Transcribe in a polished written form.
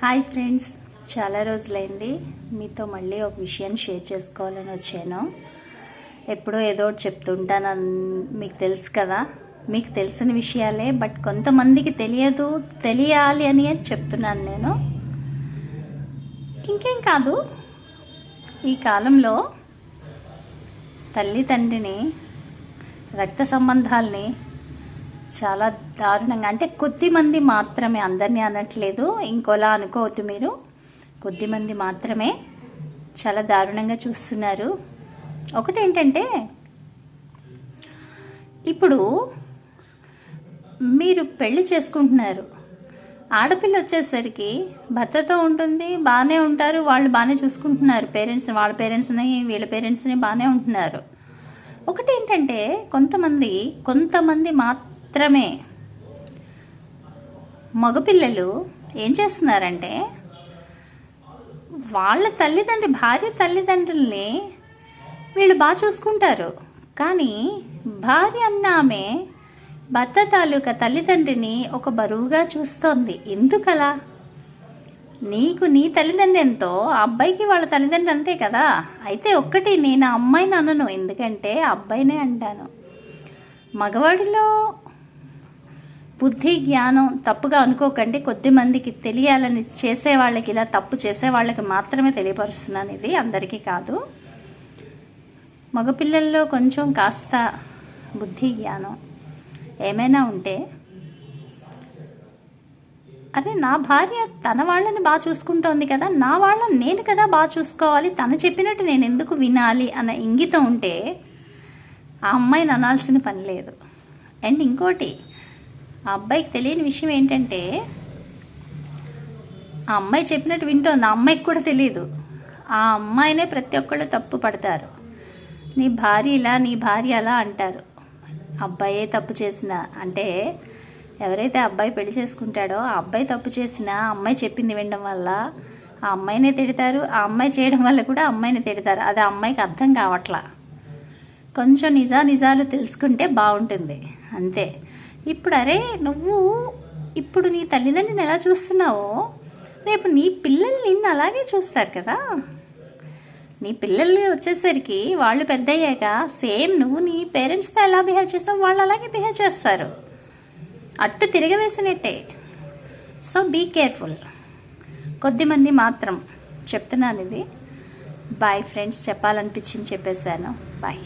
Hi friends, చాలా రోజులైంది మీతో మళ్ళీ ఒక విషయం షేర్ చేసుకోవాలని వచ్చాను. ఎప్పుడో ఏదో ఒకటి చెప్తుంటాను, మీకు తెలుసు కదా. మీకు తెలిసిన విషయాలే, బట్ కొంతమందికి తెలియాలి అని చెప్తున్నాను నేను. ఇంకేం కాదు, ఈ కాలంలో తల్లి తండ్రిని, రక్త సంబంధాలని చాలా దారుణంగా, అంటే కొద్దిమంది మాత్రమే, అందరినీ అనట్లేదు, ఇంకోలా అనుకోవద్దు మీరు, కొద్దిమంది మాత్రమే చాలా దారుణంగా చూస్తున్నారు. ఒకటేంటంటే, ఇప్పుడు మీరు పెళ్లి చేసుకుంటున్నారు, ఆడపిల్ల వచ్చేసరికి భర్తతో ఉంటుంది, బాగానే ఉంటారు, వాళ్ళు బాగానే చూసుకుంటున్నారు, వాళ్ళ పేరెంట్స్ని వీళ్ళ పేరెంట్స్ని బాగానే ఉంటున్నారు. ఒకటేంటంటే, కొంతమంది మాత్రమే మగపిల్లలు ఏం చేస్తున్నారంటే, వాళ్ళ భార్య తల్లిదండ్రుల్ని వీళ్ళు బాగా చూసుకుంటారు, కానీ భార్య అన్న ఆమె భర్త తాలూకా తల్లిదండ్రిని ఒక బరువుగా చూస్తోంది. ఎందుకలా? నీకు నీ తల్లిదండ్రి ఎంతో, ఆ అబ్బాయికి వాళ్ళ తల్లిదండ్రులు అంతే కదా. అయితే ఒక్కటి, నేను ఆ అమ్మాయిని అనను, ఎందుకంటే అబ్బాయినే అంటాను. మగవాడిలో బుద్ధి జ్ఞానం తప్పుగా అనుకోకండి, కొద్దిమందికి తెలియాలని చేసే వాళ్ళకి, ఇలా తప్పు చేసే వాళ్ళకి మాత్రమే తెలియపరుస్తున్నాను, ఇది అందరికీ కాదు. మగపిల్లల్లో కొంచెం కాస్త బుద్ధి జ్ఞానం ఏమైనా ఉంటే, అరే నా భార్య తన వాళ్ళని బాగా చూసుకుంటోంది కదా, నా వాళ్ళని నేను కదా బాగా చూసుకోవాలి, తను చెప్పినట్టు నేను ఎందుకు వినాలి అన్న ఇంగితం ఉంటే ఆ అమ్మాయిని అనాల్సిన పని లేదు. అండ్ ఇంకోటి, ఆ అబ్బాయికి తెలియని విషయం ఏంటంటే, ఆ అమ్మాయి చెప్పినట్టు వింటోంది, ఆ అమ్మాయికి కూడా తెలియదు. ఆ అమ్మాయినే ప్రతి ఒక్కళ్ళు తప్పు పడతారు. నీ భార్య ఇలా, నీ భార్య అలా అంటారు. అబ్బాయే తప్పు చేసిన, అంటే ఎవరైతే అబ్బాయి పెళ్లి చేసుకుంటాడో ఆ అబ్బాయి తప్పు చేసినా అమ్మాయి చెప్పింది వినడం వల్ల ఆ అమ్మాయినే తిడతారు, ఆ అమ్మాయి చేయడం వల్ల కూడా అమ్మాయిని తిడతారు. అది ఆ అమ్మాయికి అర్థం కావట్లా. కొంచెం నిజాలు తెలుసుకుంటే బాగుంటుంది, అంతే. ఇప్పుడు అరే నువ్వు ఇప్పుడు నీ తల్లిదండ్రిని ఎలా చూస్తున్నావో, రేపు నీ పిల్లలు నిన్ను అలాగే చూస్తారు కదా. నీ పిల్లలు వచ్చేసరికి వాళ్ళు పెద్ద అయ్యాక సేమ్ నువ్వు నీ పేరెంట్స్తో ఎలా బిహేవ్ చేస్తావు, వాళ్ళు అలాగే బిహేవ్ చేస్తారు, అట్టు తిరగవేసినట్టే. So be careful. కొద్దిమంది మాత్రం చెప్తున్నాను ఇది. బాయ్ ఫ్రెండ్స్, చెప్పాలనిపించింది చెప్పేశాను. బాయ్.